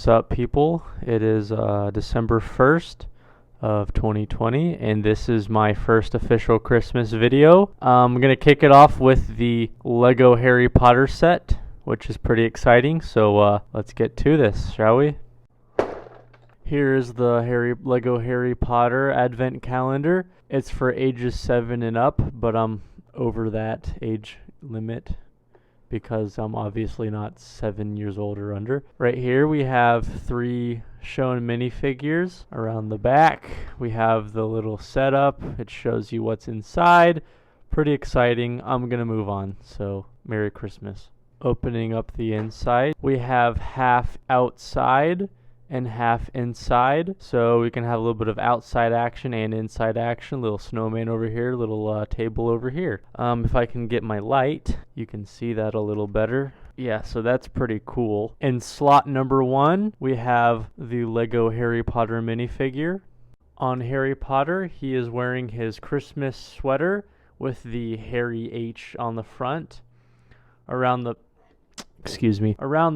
What's up, people? It is December 1st of 2020, and this is my first official Christmas video. I'm going to kick it off with the Lego Harry Potter set, which is pretty exciting, so let's get to this, shall we? Here is the Lego Harry Potter Advent Calendar. It's for ages 7 and up, but I'm over that age limit because I'm obviously not 7 years old or under. Right here we have 3 shown minifigures. Around the back we have the little setup. It shows you what's inside. Pretty exciting. I'm gonna move on, so Merry Christmas. Opening up the inside, we have half outside and half inside, so we can have a little bit of outside action and inside action. Little snowman over here, little table over here. If I can get my light, you can see that a little better. Yeah, so that's pretty cool. In slot number 1, we have the Lego Harry Potter minifigure. On Harry Potter, he is wearing his Christmas sweater with the Harry H on the front. Around the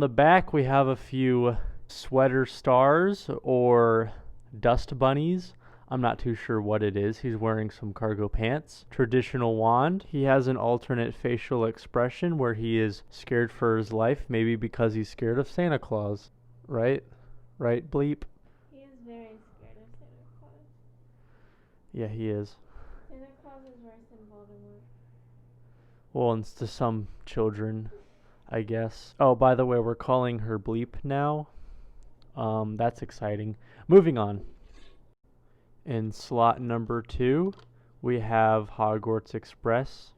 back, we have a few sweater stars or dust bunnies. I'm not too sure what it is. He's wearing some cargo pants. Traditional wand. He has an alternate facial expression where he is scared for his life, maybe because he's scared of Santa Claus. Right? Right, Bleep? He is very scared of Santa Claus. Yeah, he is. Santa Claus is worse than Voldemort. Well, it's to some children, I guess. Oh, by the way, we're calling her Bleep now. That's exciting. Moving on. In slot number 2, we have Hogwarts Express.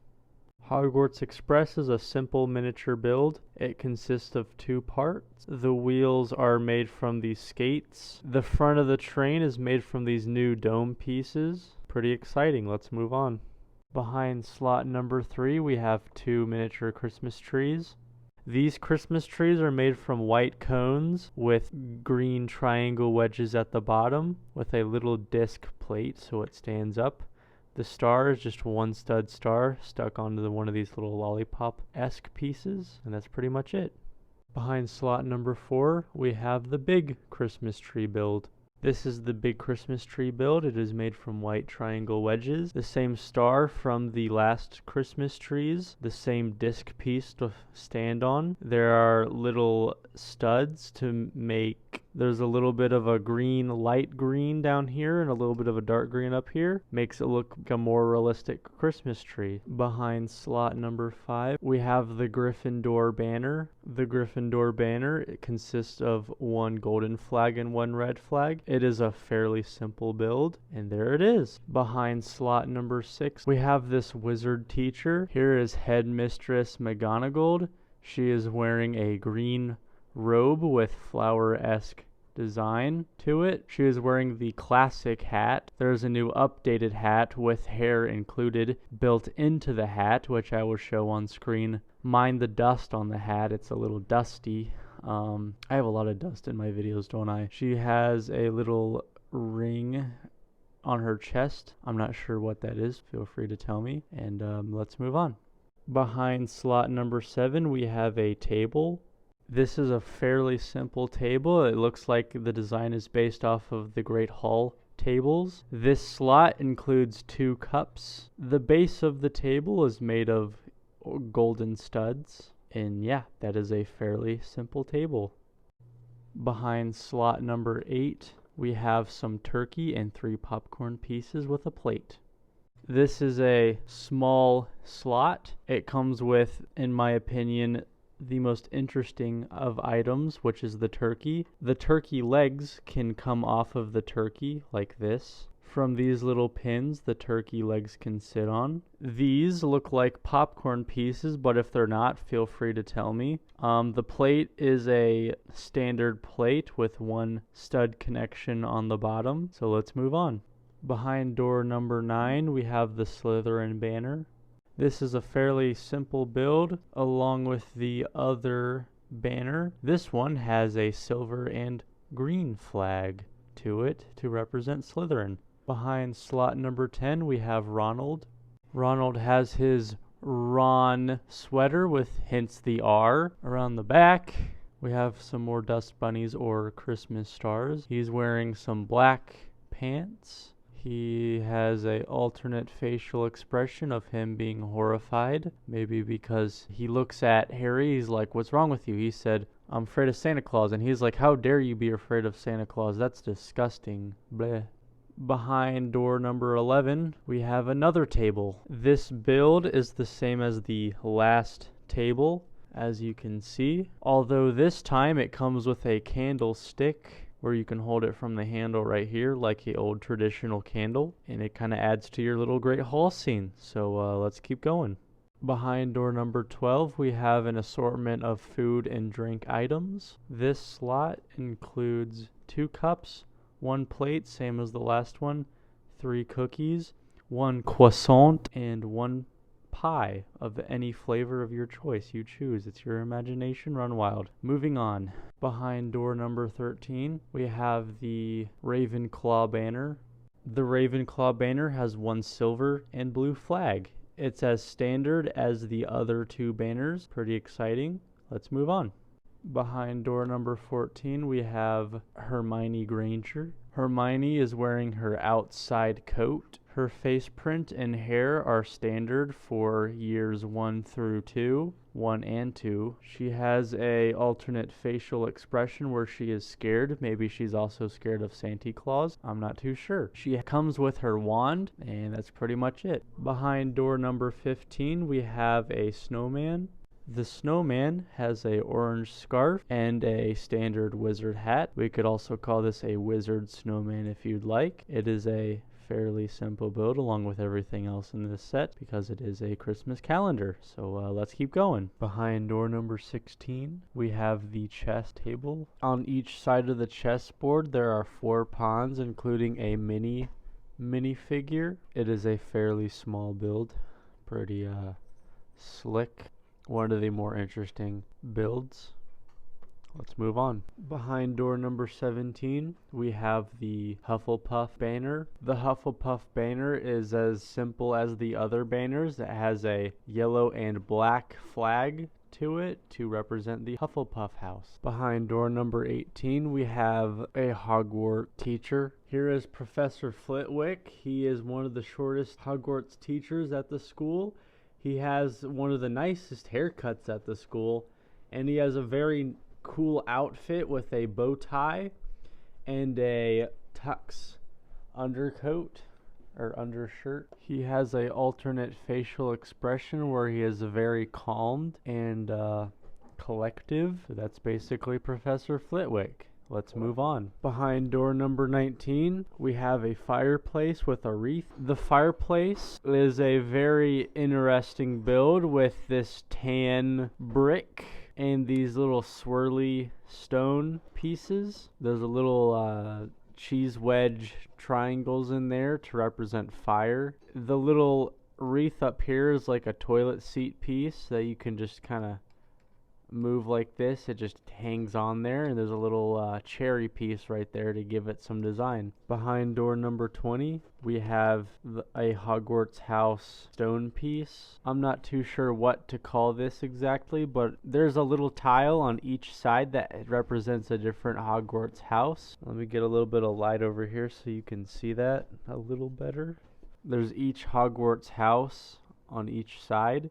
Hogwarts Express is a simple miniature build. It consists of 2 parts. The wheels are made from these skates. The front of the train is made from these new dome pieces. Pretty exciting. Let's move on. Behind slot number 3, we have 2 miniature Christmas trees. These Christmas trees are made from white cones with green triangle wedges at the bottom with a little disc plate so it stands up. The star is just one stud star stuck onto one of these little lollipop-esque pieces, and that's pretty much it. Behind slot number 4, we have the big Christmas tree build. This is the big Christmas tree build. It is made from white triangle wedges. The same star from the last Christmas trees. The same disc piece to stand on. There are little studs to make. There's a little bit of a green, light green down here and a little bit of a dark green up here. Makes it look like a more realistic Christmas tree. Behind slot number 5, we have the Gryffindor banner. The Gryffindor banner, it consists of 1 golden flag and 1 red flag. It is a fairly simple build, and there it is. Behind slot number 6, we have this wizard teacher. Here is Headmistress McGonagall. She is wearing a green robe with flower-esque design to it. She is wearing the classic hat. There's a new updated hat with hair included built into the hat, which I will show on screen. Mind the dust on the hat. It's a little dusty. I have a lot of dust in my videos, don't I? She has a little ring on her chest. I'm not sure what that is. Feel free to tell me. And let's move on. Behind slot number 7, we have a table. This is a fairly simple table. It looks like the design is based off of the Great Hall tables. This slot includes 2 cups. The base of the table is made of golden studs. And yeah, that is a fairly simple table. Behind slot number 8, we have some turkey and 3 popcorn pieces with a plate. This is a small slot. It comes with, in my opinion, the most interesting of items, which is the turkey. The turkey legs can come off of the turkey like this. From these little pins, the turkey legs can sit on. These look like popcorn pieces, but if they're not, feel free to tell me. The plate is a standard plate with 1 stud connection on the bottom. So let's move on. Behind door number 9, we have the Slytherin banner. This is a fairly simple build along with the other banner. This one has a silver and green flag to it to represent Slytherin. Behind slot number 10, we have Ronald. Ronald has his Ron sweater with hence the R. Around the back, We have some more dust bunnies or Christmas stars. He's wearing some black pants. He has a alternate facial expression of him being horrified. Maybe because he looks at Harry, he's like, "What's wrong with you?" He said, "I'm afraid of Santa Claus." And he's like, "How dare you be afraid of Santa Claus? That's disgusting." Bleh. Behind door number 11, we have another table. This build is the same as the last table, as you can see. Although this time it comes with a candlestick where you can hold it from the handle right here like a old traditional candle. And it kind of adds to your little Great Hall scene. So let's keep going. Behind door number 12, we have an assortment of food and drink items. This slot includes 2 cups, 1 plate, same as the last one, 3 cookies, 1 croissant, and 1 pie of any flavor of your choice you choose. It's your imagination run wild. Moving on. Behind door number 13, we have the Ravenclaw banner. The Ravenclaw banner has 1 silver and blue flag. It's as standard as the other 2 banners. Pretty exciting. Let's move on. Behind door number 14, we have Hermione Granger. Hermione is wearing her outside coat. Her face print and hair are standard for years 1 through 2, 1 and 2. She has a alternate facial expression where she is scared. Maybe she's also scared of Santa Claus. I'm not too sure. She comes with her wand, and that's pretty much it. Behind door number 15, we have a snowman. The snowman has a orange scarf and a standard wizard hat. We could also call this a wizard snowman if you'd like. It is a fairly simple build along with everything else in this set because it is a Christmas calendar. So let's keep going. Behind door number 16, we have the chess table. On each side of the chessboard there are 4 pawns, including a minifigure. It is a fairly small build. Pretty slick. One of the more interesting builds. Let's move on. Behind door number 17, we have the Hufflepuff banner. The Hufflepuff banner is as simple as the other banners. It has a yellow and black flag to it to represent the Hufflepuff house. Behind door number 18, we have a Hogwarts teacher. Here is Professor Flitwick. He is one of the shortest Hogwarts teachers at the school. He has one of the nicest haircuts at the school, and he has a very cool outfit with a bow tie and a tux undercoat or undershirt. He has a alternate facial expression where he is very calmed and collective. That's basically Professor Flitwick. Let's move on. Behind door number 19, we have a fireplace with a wreath. The fireplace is a very interesting build with this tan brick and these little swirly stone pieces. There's a little cheese wedge triangles in there to represent fire. The little wreath up here is like a toilet seat piece that you can just kind of move like this. It just hangs on there, and there's a little cherry piece right there to give it some design. Behind door number 20, we have a Hogwarts house stone piece. I'm not too sure what to call this exactly, but there's a little tile on each side that represents a different Hogwarts house. Let me get a little bit of light over here so you can see that a little better. There's each Hogwarts house on each side.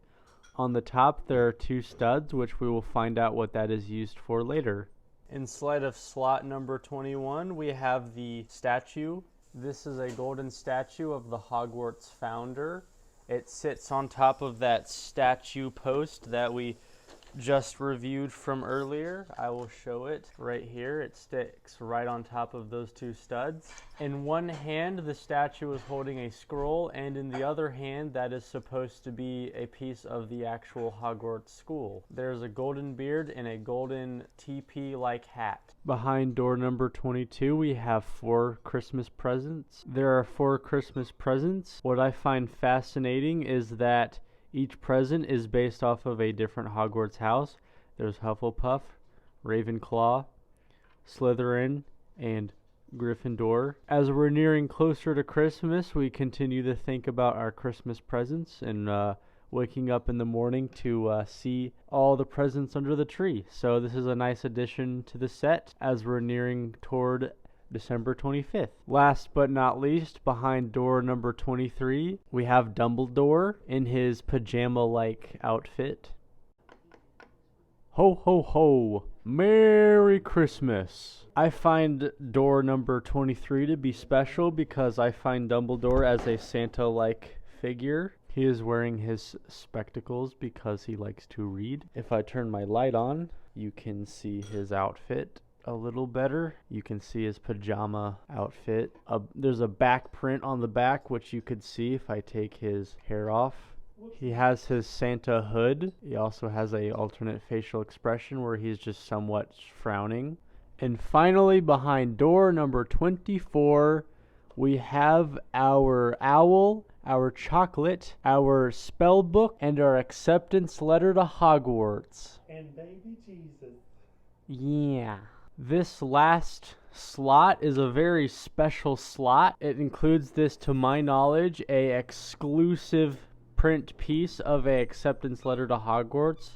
On the top there are 2 studs, which we will find out what that is used for later. Inside of slot number 21, we have the statue. This is a golden statue of the Hogwarts founder. It sits on top of that statue post that we just reviewed from earlier. I will show it right here. It sticks right on top of those 2 studs. In one hand, the statue is holding a scroll, and in the other hand, that is supposed to be a piece of the actual Hogwarts school. There's a golden beard and a golden TP-like hat. Behind door number 22, we have 4 Christmas presents. There are 4 Christmas presents. What I find fascinating is that each present is based off of a different Hogwarts house. There's Hufflepuff, Ravenclaw, Slytherin, and Gryffindor. As we're nearing closer to Christmas, we continue to think about our Christmas presents and waking up in the morning to see all the presents under the tree. So this is a nice addition to the set as we're nearing toward December 25th. Last but not least, behind door number 23, we have Dumbledore in his pajama-like outfit. Ho ho ho! Merry Christmas! I find door number 23 to be special because I find Dumbledore as a Santa-like figure. He is wearing his spectacles because he likes to read. If I turn my light on, you can see his outfit a little better. You can see his pajama outfit. There's a back print on the back, which you could see if I take his hair off. He has his Santa hood. He also has a alternate facial expression where he's just somewhat frowning. And finally, behind door number 24, we have our owl, our chocolate, our spell book, and our acceptance letter to Hogwarts. And baby Jesus. Yeah. This last slot is a very special slot. It includes this, to my knowledge, a exclusive print piece of a acceptance letter to Hogwarts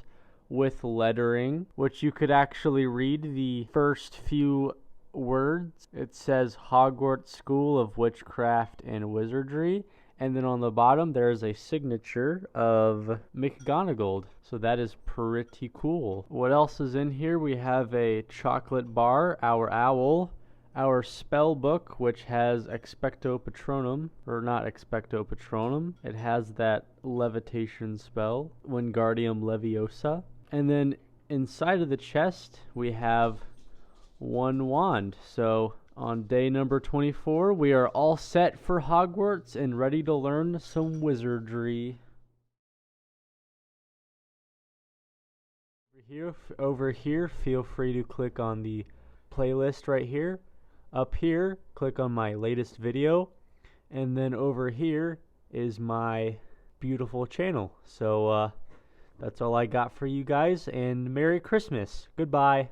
with lettering, which you could actually read the first few words. It says Hogwarts School of Witchcraft and Wizardry. And then on the bottom, there's a signature of McGonagall. So that is pretty cool. What else is in here? We have a chocolate bar, our owl, our spell book, which has Expecto Patronum, or not Expecto Patronum. It has that levitation spell, Wingardium Leviosa. And then inside of the chest, we have one wand. So on day number 24, we are all set for Hogwarts and ready to learn some wizardry. Over here, feel free to click on the playlist right here. Up here, click on my latest video. And then over here is my beautiful channel. So that's all I got for you guys, and Merry Christmas. Goodbye.